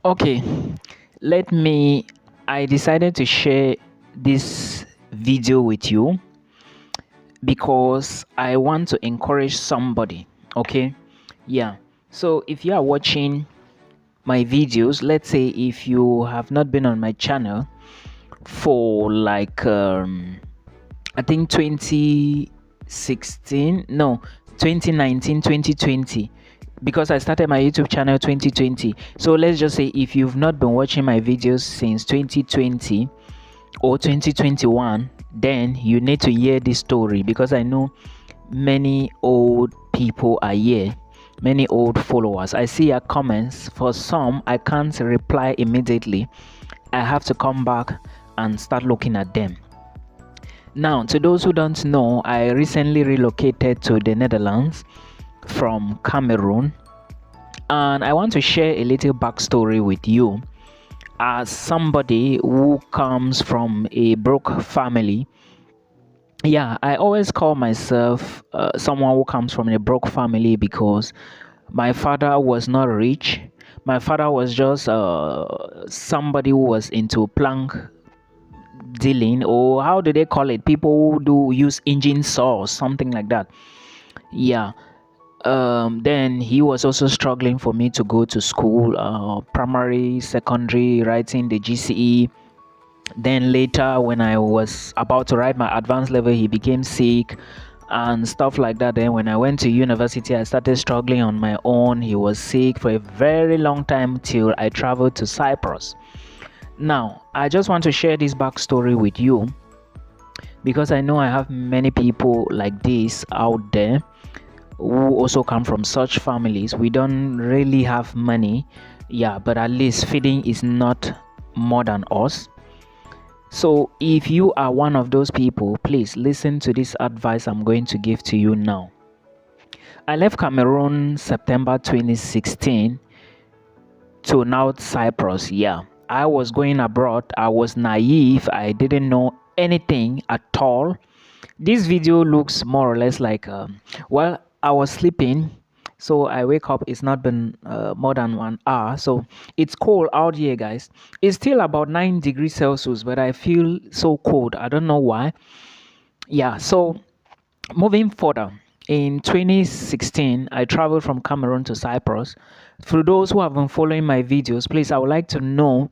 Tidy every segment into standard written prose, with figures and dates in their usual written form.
Okay, let me. I decided to share this video with you because I want to encourage somebody. Okay, yeah. So if you are watching my videos, let's say if you have not been on my channel for like I think 2016, no, 2019, 2020, because I started my YouTube channel 2020. So let's just say if you've not been watching my videos since 2020 or 2021, then you need to hear this story because I know many old people are here, many old followers. I see your comments. For some, I can't reply immediately. I have to come back and start looking at them. Now, to those who don't know, I recently relocated to the Netherlands from Cameroon, and I want to share a little backstory with you. As somebody who comes from a broke family, yeah, I always call myself someone who comes from a broke family because my father was not rich. My father was just somebody who was into plank dealing, or how do they call it, people who do use engine saws, something like that. Yeah. Then he was also struggling for me to go to school, primary, secondary, writing the GCE. Then later, when I was about to write my advanced level, he became sick and stuff like that. Then when I went to university, I started struggling on my own. He was sick for a very long time till I traveled to Cyprus. Now, I just want to share this backstory with you because I know I have many people like this out there who also come from such families. We don't really have money, yeah, but at least feeding is not more than us. So, if you are one of those people, please listen to this advice I'm going to give to you now. I left Cameroon September 2016 to now Cyprus. Yeah, I was going abroad. I was naive. I didn't know anything at all. This video looks more or less like, well, I was sleeping. So I wake up. It's not been more than 1 hour. So it's cold out here, guys. It's still about 9 degrees Celsius, but I feel so cold. I don't know why. Yeah, so moving further, in 2016, I traveled from Cameroon to Cyprus. For those who have been following my videos, please, I would like to know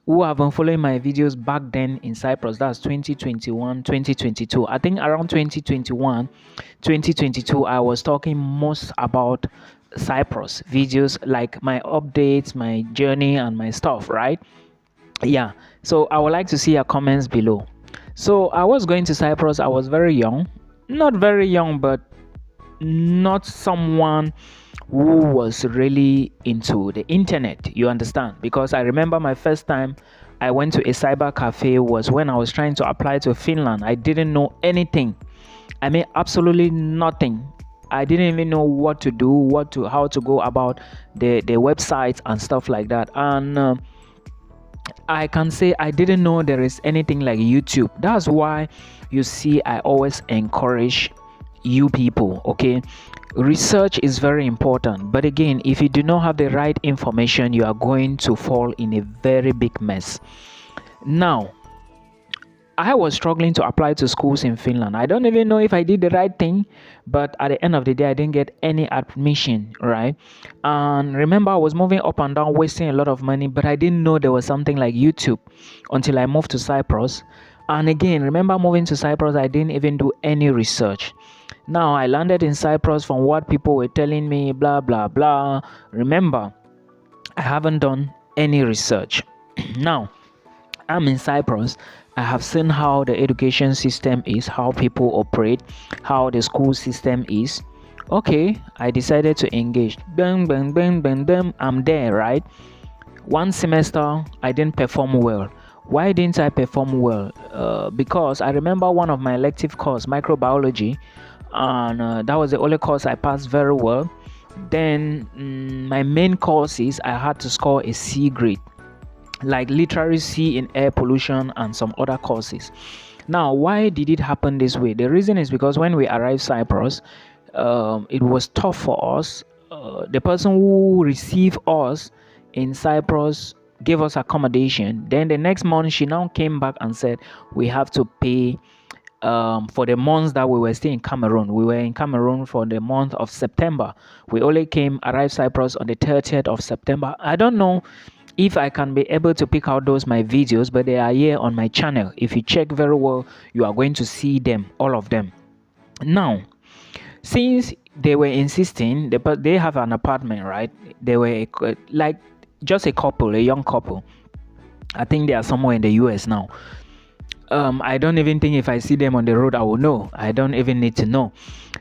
who have been following my videos back then in Cyprus. That's 2021, 2022. I think around 2021, 2022, I was talking most about Cyprus videos, like my updates, my journey, and my stuff, right? Yeah. So I would like to see your comments below. So I was going to Cyprus. I was very young, not very young, but not someone who was really into the internet, you understand? Because I remember my first time I went to a cyber cafe was when I was trying to apply to Finland. I didn't know anything. I mean, absolutely nothing. I didn't even know what to do, how to go about the websites and stuff like that. And I can say I didn't know there is anything like YouTube. That's why you see I always encourage you people, okay? Research is very important, but again, if you do not have the right information, you are going to fall in a very big mess. Now, I was struggling to apply to schools in Finland. I don't even know if I did the right thing, but at the end of the day, I didn't get any admission, right? And remember, I was moving up and down, wasting a lot of money, but I didn't know there was something like YouTube until I moved to Cyprus. And again, remember moving to Cyprus, I didn't even do any research. Now I landed in Cyprus from what people were telling me, blah, blah, blah. Remember, I haven't done any research. Now, I'm in Cyprus. I have seen how the education system is, how people operate, how the school system is. Okay, I decided to engage. Bang, bang, bang, bang, bang. I'm there, right? One semester, I didn't perform well. Why didn't I perform well? Because I remember one of my elective course, microbiology, and that was the only course I passed very well. Then my main courses, I had to score a C grade, like literary C in air pollution and some other courses. Now, why did it happen this way? The reason is because when we arrived Cyprus, it was tough for us. The person who received us in Cyprus, gave us accommodation. Then the next month, she now came back and said we have to pay for the months that we were still in Cameroon. We were in Cameroon for the month of September. We only arrived Cyprus on the 30th of September. I don't know if I can be able to pick out those my videos, but they are here on my channel. If you check very well, you are going to see them, all of them. Now, since they were insisting, they have an apartment, right? They were like just a couple, a young couple. I think they are somewhere in the US now. I don't even think if I see them on the road I will know. I don't even need to know.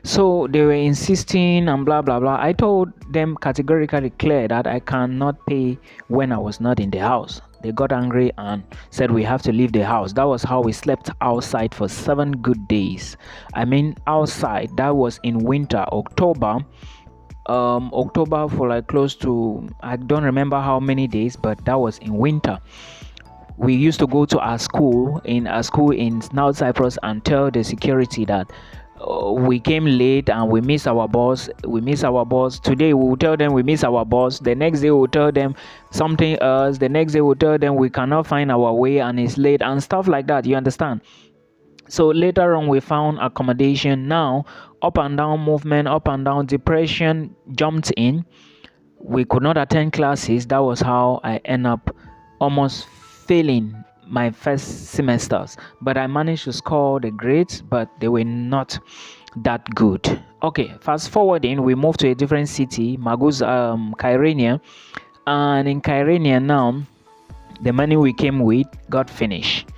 So they were insisting and blah blah blah. I told them categorically clear that I cannot pay when I was not in the house. They got angry and said we have to leave the house. That was how we slept outside for 7 good days. I mean outside. That was in winter, October for like close to, I don't remember how many days, but that was in winter. We used to go to our school in South Cyprus and tell the security that we came late and we miss our bus. Today we will tell them we miss our bus. The next day we'll tell them something else. The next day we'll tell them we cannot find our way and it's late and stuff like that. You understand? So later on we found accommodation. Now up and down movement, up and down, depression jumped in. We could not attend classes. That was how I end up almost failing my first semesters, but I managed to score the grades, but they were not that good. Okay, fast forwarding, we moved to a different city, Kyrenia, and in Kyrenia now, the money we came with got finished.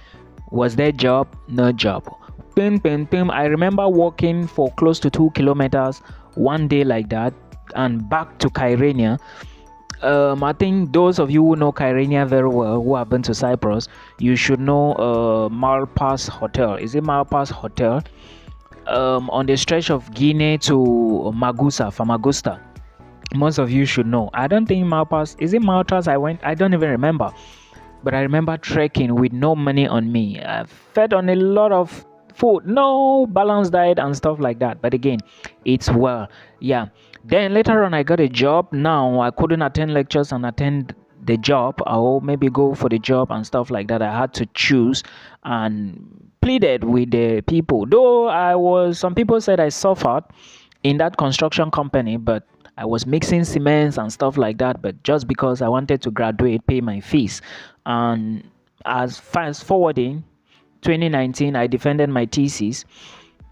Was there job? No job. I remember walking for close to 2 kilometers one day like that, and back to Kyrenia. I think those of you who know Kyrenia very well, who have been to Cyprus, you should know Malpas Hotel. Is it Malpas Hotel? On the stretch of Guinea to Famagusta. Most of you should know. I don't think Malpas. Is it Maltas I went? I don't even remember. But I remember trekking with no money on me. I fed on a lot of food, no balanced diet and stuff like that. But again, it's well. Yeah. Then later on I got a job. Now I couldn't attend lectures and attend the job, or maybe go for the job and stuff like that. I had to choose and pleaded with the people. Though some people said I suffered in that construction company, but I was mixing cements and stuff like that. But just because I wanted to graduate, pay my fees. And as fast forwarding 2019, I defended my thesis.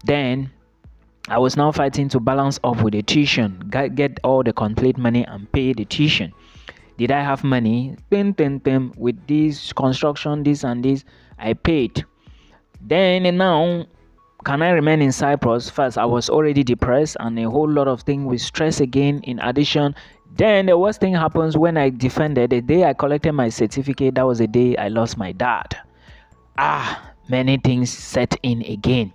Then I was now fighting to balance up with the tuition, get all the complete money and pay the tuition. Did I have money? With this construction, this and this, I paid. Then and now, can I remain in Cyprus? First, I was already depressed and a whole lot of things with stress again in addition. Then the worst thing happens when I defended. The day I collected my certificate, that was the day I lost my dad. Many things set in again.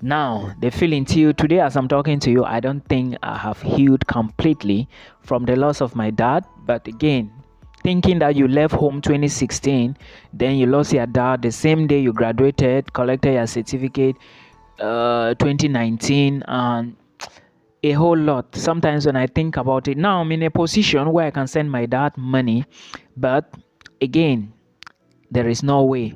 Now, the feeling till today as I'm talking to you, I don't think I have healed completely from the loss of my dad. But again, thinking that you left home 2016, then you lost your dad the same day you graduated, collected your certificate 2019, and a whole lot. Sometimes when I think about it, now I'm in a position where I can send my dad money, but again, there is no way.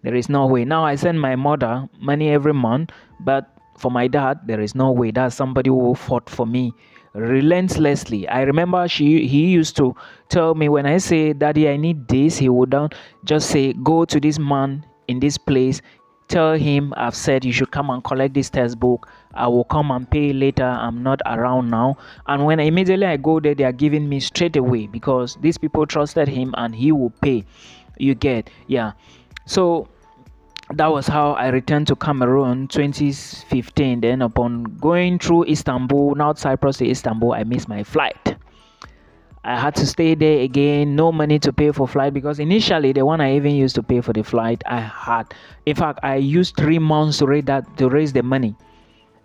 Now I send my mother money every month, but for my dad, there is no way. That's somebody who fought for me relentlessly. I remember he used to tell me when I say, "Daddy, I need this," he would just say, "Go to this man in this place. Tell him I've said you should come and collect this textbook. I will come and pay later. I'm not around now." And when immediately I go there, they are giving me straight away because these people trusted him and he will pay. You get, yeah. So that was how I returned to Cameroon 2015. Then upon going through Istanbul, North Cyprus to Istanbul, I missed my flight. I had to stay there again, no money to pay for flight, because initially the one I even used to pay for the flight, in fact, I used 3 months to raise the money.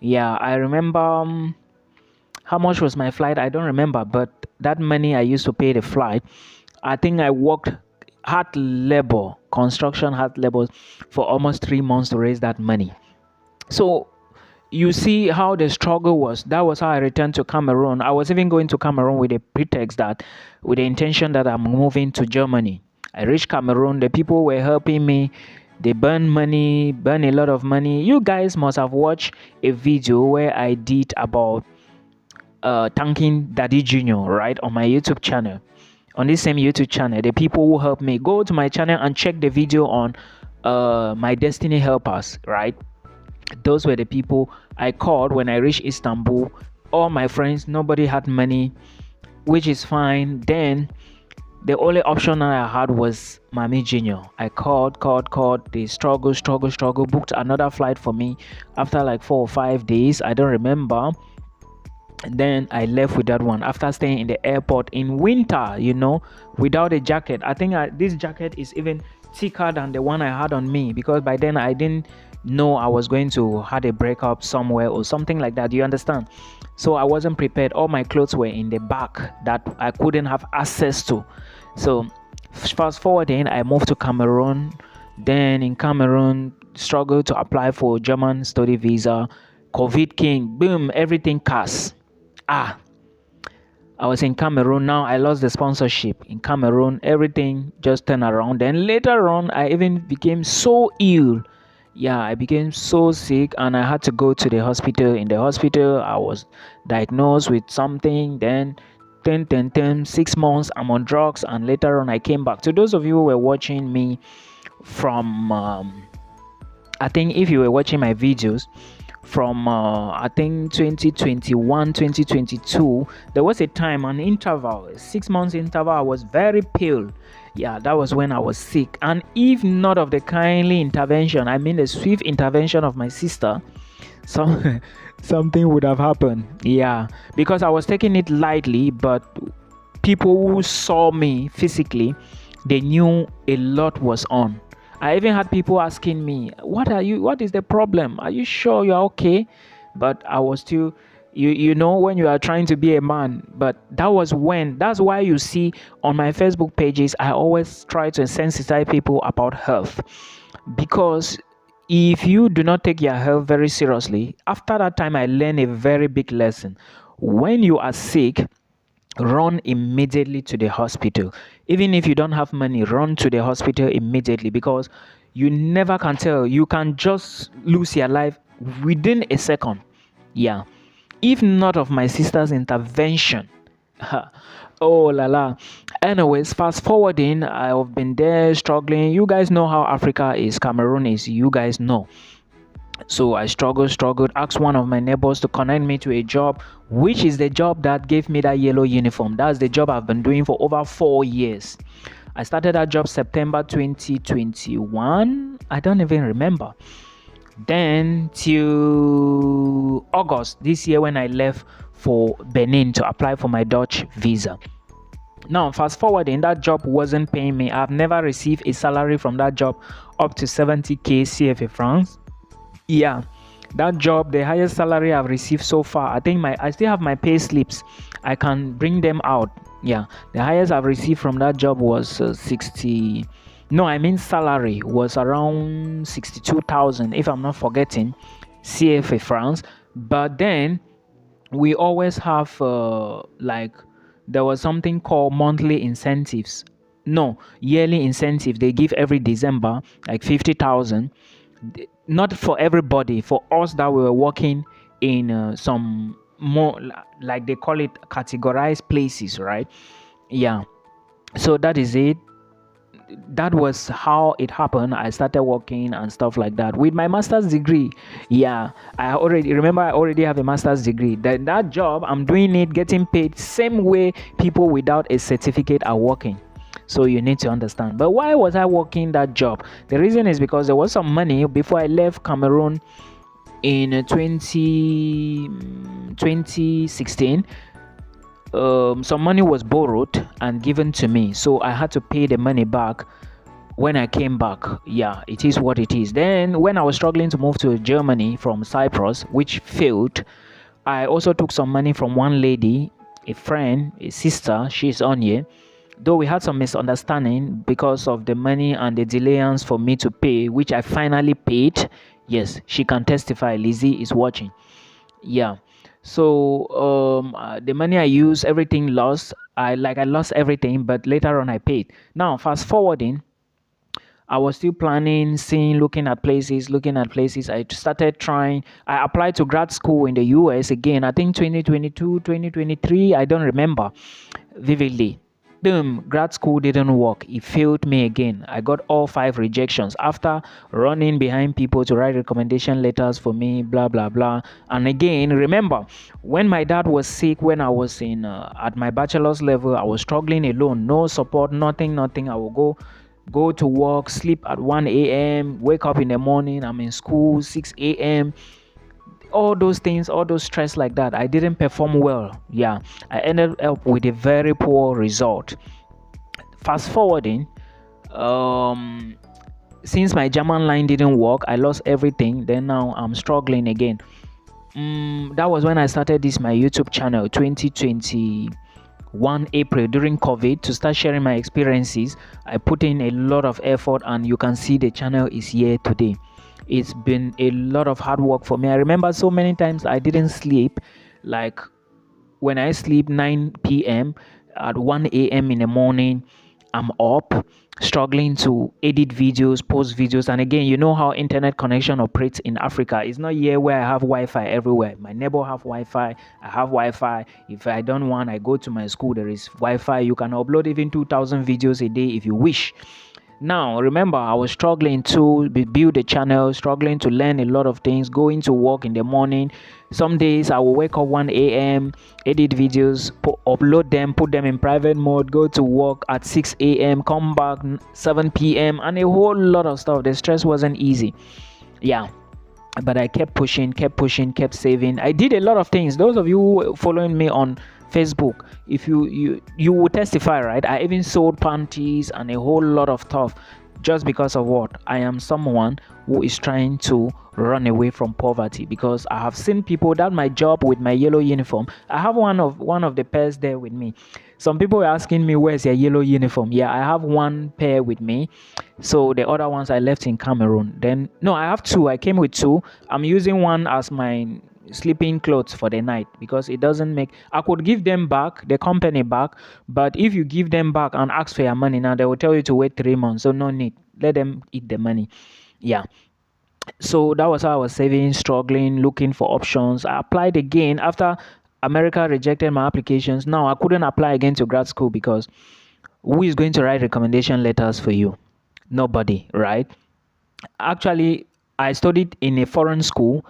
Yeah, I remember how much was my flight, I don't remember, but that money I used to pay the flight, I think I worked construction hard labor for almost 3 months to raise that money. So you see how the struggle was. That was how I returned to Cameroon. I was even going to Cameroon with a pretext that, with the intention that I'm moving to Germany. I reached Cameroon. The people were helping me. They burn money, burn a lot of money. You guys must have watched a video where I did about thanking Daddy Junior, right, on my YouTube channel. On this same YouTube channel, the people who helped me, go to my channel and check the video on my Destiny Helpers, right? Those were the people I called when I reached Istanbul. All my friends, nobody had money, which is fine. Then the only option I had was Mami Junior. I called. They struggle, booked another flight for me after like 4 or 5 days. I don't remember. And then I left with that one after staying in the airport in winter, without a jacket. I think this jacket is even thicker than the one I had on me, because by then I didn't know I was going to have a breakup somewhere or something like that. Do you understand? So I wasn't prepared. All my clothes were in the back that I couldn't have access to. So fast forwarding, I moved to Cameroon. Then in Cameroon, struggled to apply for German study visa. COVID came, boom, everything cast. I was in Cameroon. Now I lost the sponsorship in Cameroon. Everything just turned around. Then later on, I even became so ill. Yeah, I became so sick and I had to go to the hospital. In the hospital, I was diagnosed with something. Then 6 months, I'm on drugs. And later on, I came back. To those of you who were watching me from, I think if you were watching my videos, from I think 2021 2022, there was a time, an interval, a 6 months interval, I was very pale. Yeah, that was when I was sick. And if not of the kindly intervention, I mean the swift intervention of my sister, something would have happened. Yeah, because I was taking it lightly, but people who saw me physically, they knew a lot was on. I even had people asking me, what is the problem? Are you sure you're okay? But I was still, you know, when you are trying to be a man. But that's why you see on my Facebook pages, I always try to sensitize people about health. Because if you do not take your health very seriously, after that time, I learned a very big lesson. When you are sick, run immediately to the hospital. Even if you don't have money, run to the hospital immediately, because you never can tell. You can just lose your life within a second. Yeah, if not of my sister's intervention. Oh la la. Anyways, fast forwarding, I've been there struggling. You guys know how Africa is, Cameroon is, you guys know. So I struggled, asked one of my neighbors to connect me to a job, which is the job that gave me that yellow uniform. That's the job I've been doing for over 4 years. I started that job September 2021. I don't even remember. Then till August this year, when I left for Benin to apply for my Dutch visa. Now, fast forwarding, that job wasn't paying me. I've never received a salary from that job up to 70k CFA francs. Yeah, that job, the highest salary I've received so far, I still have my pay slips. I can bring them out. Yeah, the highest I've received from that job was salary was around 62,000, if I'm not forgetting, CFA francs. But then we always have there was something called monthly incentives. No, yearly incentive. They give every December like 50,000. Not for everybody, for us that we were working in some more, like they call it, categorized places, right? Yeah, so that is it. That was how it happened. I started working and stuff like that with my master's degree. Yeah, I already have a master's degree. That job, I'm doing it, getting paid same way people without a certificate are working. So you need to understand. But why was I working that job? The reason is because there was some money before I left Cameroon in 2016. Some money was borrowed and given to me. So I had to pay the money back when I came back. Yeah, it is what it is. Then when I was struggling to move to Germany from Cyprus, which failed, I also took some money from one lady, a friend, a sister. She's on here. Though we had some misunderstanding because of the money and the delayance for me to pay, which I finally paid. Yes, she can testify. Lizzie is watching. Yeah. So the money I use, everything lost. I lost everything, but later on I paid. Now fast forwarding, I was still planning, seeing, looking at places. I started trying. I applied to grad school in the US again. I think 2022, 2023. I don't remember vividly. Boom, grad school didn't work. It failed me again. I got all 5 rejections after running behind people to write recommendation letters for me, blah, blah, blah. And again, remember, when my dad was sick, when I was in at my bachelor's level, I was struggling alone, no support, nothing, nothing. I will go to work, sleep at 1 a.m., wake up in the morning, I'm in school 6 a.m. All those things, all those stress like that, I didn't perform well. Yeah, I ended up with a very poor result. Fast forwarding, um since my German line didn't work, I lost everything. Then now I'm struggling again. That was when I started this my YouTube channel 2021 April during COVID to start sharing my experiences. I put in a lot of effort, and you can see the channel is here today. It's been a lot of hard work for me. I remember so many times I didn't sleep. Like when I sleep 9 p.m., at 1 a.m. in the morning, I'm up struggling to edit videos, post videos. And again, you know how internet connection operates in Africa. It's not here where I have Wi-Fi everywhere. My neighbor have Wi-Fi, I have Wi-Fi. If I don't want, I go to my school, there is Wi-Fi. You can upload even 2,000 videos a day if you wish. Now, remember, I was struggling to build a channel, struggling to learn a lot of things, going to work in the morning. Some days I will wake up 1 a.m., edit videos, upload them, put them in private mode, go to work at 6 a.m., come back 7 p.m., and a whole lot of stuff. The stress wasn't easy. Yeah. But I kept pushing, kept saving. I did a lot of things. Those of you following me on Facebook, if you will testify, right? I even sold panties and a whole lot of stuff, just because of what? I am someone who is trying to run away from poverty, because I have seen people that my job with my yellow uniform. I have one of the pairs there with me. Some people were asking me, where's your yellow uniform? Yeah, I have one pair with me. So the other ones I left in Cameroon. Then no, I have two. I came with two. I'm using one as my sleeping clothes for the night, because it doesn't make, I could give them back, the company back, but if you give them back and ask for your money now, they will tell you to wait 3 months. So no need, let them eat the money. Yeah. So that was how I was saving, struggling, looking for options. I applied again after America rejected my applications. Now I couldn't apply again to grad school, because who is going to write recommendation letters for you? Nobody, right? Actually, I studied in a foreign school.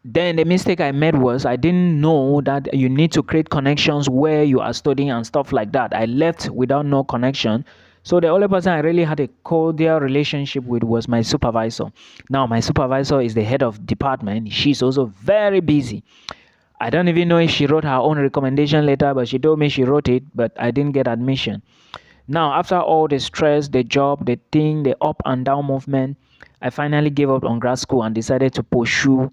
Then the mistake I made was I didn't know that you need to create connections where you are studying and stuff like that. I left without no connection. So the only person I really had a cordial relationship with was my supervisor. Now my supervisor is the head of department. She's also very busy. I don't even know if she wrote her own recommendation letter, but she told me she wrote it, but I didn't get admission. Now, after all the stress, the job, the thing, the up and down movement, I finally gave up on grad school and decided to pursue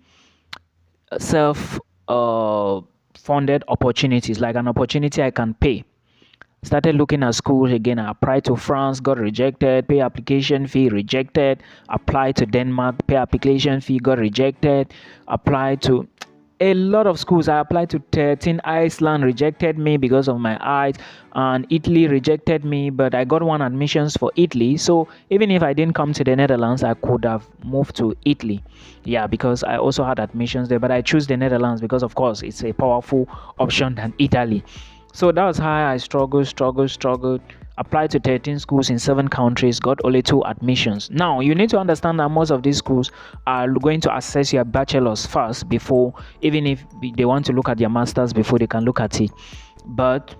self funded opportunities, like an opportunity I can pay. Started looking at schools again. I applied to France, got rejected, pay application fee, rejected. Applied to Denmark, pay application fee, got rejected. Applied to a lot of schools. I applied to 13. Iceland rejected me because of my eyes, and Italy rejected me, but I got one admissions for Italy. So even if I didn't come to the Netherlands, I could have moved to Italy. Yeah, because I also had admissions there, but I chose the Netherlands because of course it's a powerful option than Italy. So that was how I struggled. Applied to 13 schools in 7 countries, got only 2 admissions. Now, you need to understand that most of these schools are going to assess your bachelor's first before, even if they want to look at your master's before they can look at it. But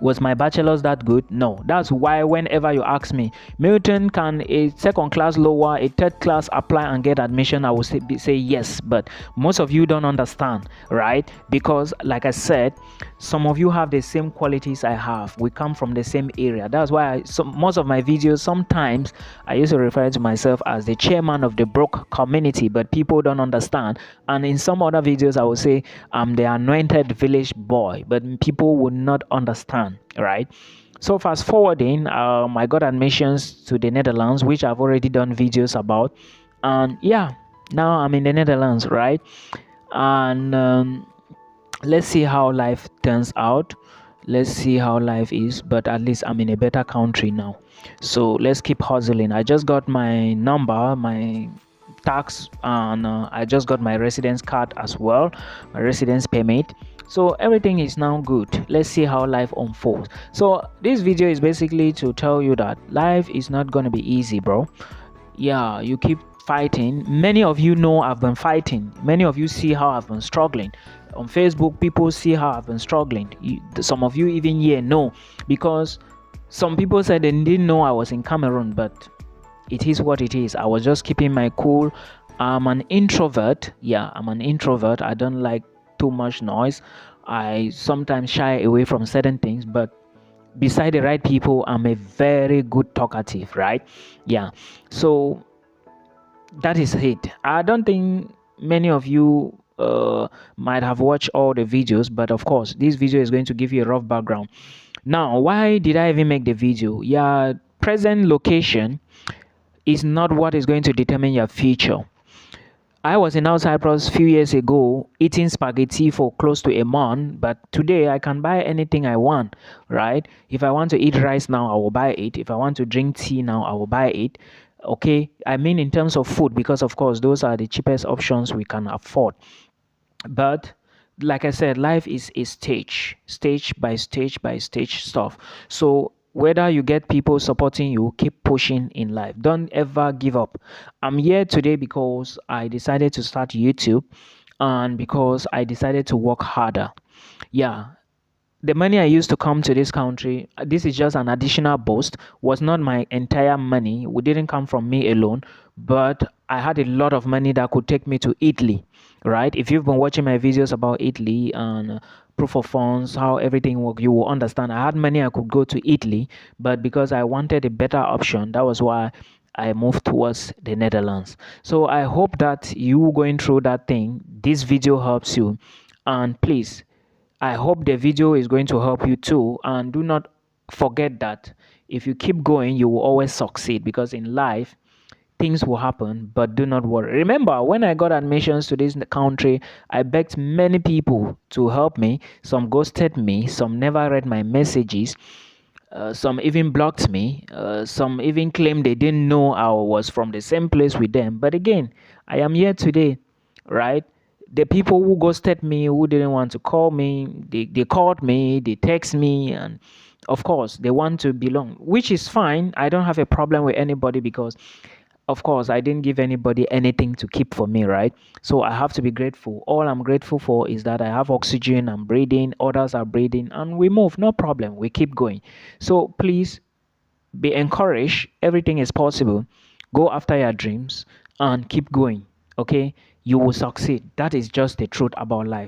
was my bachelor's that good? No. That's why whenever you ask me, Milton, can a second class lower, a third class apply and get admission? I will say yes. But most of you don't understand, right? Because like I said, some of you have the same qualities I have. We come from the same area. That's why most of my videos, sometimes I used to refer to myself as the chairman of the broke community, but people don't understand. And in some other videos, I will say I'm the anointed village boy, but people would not understand, right? So fast forwarding, I got admissions to the Netherlands, which I've already done videos about. And yeah, now I'm in the Netherlands, right? And let's see how life turns out. Let's see how life is, but at least I'm in a better country now. So let's keep hustling. I just got my number, my tax, and I just got my residence card as well, my residence permit. So everything is now good. Let's see how life unfolds. So this video is basically to tell you that life is not going to be easy, bro. Yeah, you keep fighting. Many of you know I've been fighting. Many of you see how I've been struggling on Facebook. People see how I've been struggling. Some of you even here know, because some people said they didn't know I was in Cameroon, but it is what it is. I was just keeping my cool. I'm an introvert. Yeah, I'm an introvert. I don't like too much noise. I sometimes shy away from certain things, but beside the right people, I'm a very good talkative, right? Yeah. So that is it. I don't think many of you might have watched all the videos, but of course, this video is going to give you a rough background. Now, why did I even make the video? Yeah, present location is not what is going to determine your future. I was in Cyprus a few years ago eating spaghetti for close to a month, but today I can buy anything I want, right? If I want to eat rice now, I will buy it. If I want to drink tea now, I will buy it. Okay, I mean in terms of food, because of course those are the cheapest options we can afford. But like I said, life is a stage by stage by stage stuff. So whether you get people supporting you, keep pushing in life. Don't ever give up. I'm here today because I decided to start YouTube, and because I decided to work harder. Yeah, the money I used to come to this country, this is just an additional boost, was not my entire money. It didn't come from me alone, but I had a lot of money that could take me to Italy, right? If you've been watching my videos about Italy and proof of funds, how everything works, you will understand. I had money I could go to Italy, but because I wanted a better option, that was why I moved towards the Netherlands. So I hope that you going through that thing, this video helps you. And please, I hope the video is going to help you too. And do not forget that if you keep going, you will always succeed, because in life, things will happen, but do not worry. Remember, when I got admissions to this country, I begged many people to help me. Some ghosted me, some never read my messages. Some even blocked me. Some even claimed they didn't know I was from the same place with them. But again, I am here today, right? The people who ghosted me, who didn't want to call me, they called me, they text me, and of course, they want to belong, which is fine. I don't have a problem with anybody, because of course I didn't give anybody anything to keep for me, right? So I have to be grateful. All I'm grateful for is that I have oxygen, I'm breathing, others are breathing, and we move, no problem, we keep going. So please be encouraged. Everything is possible. Go after your dreams and keep going. Okay, you will succeed. That is just the truth about life.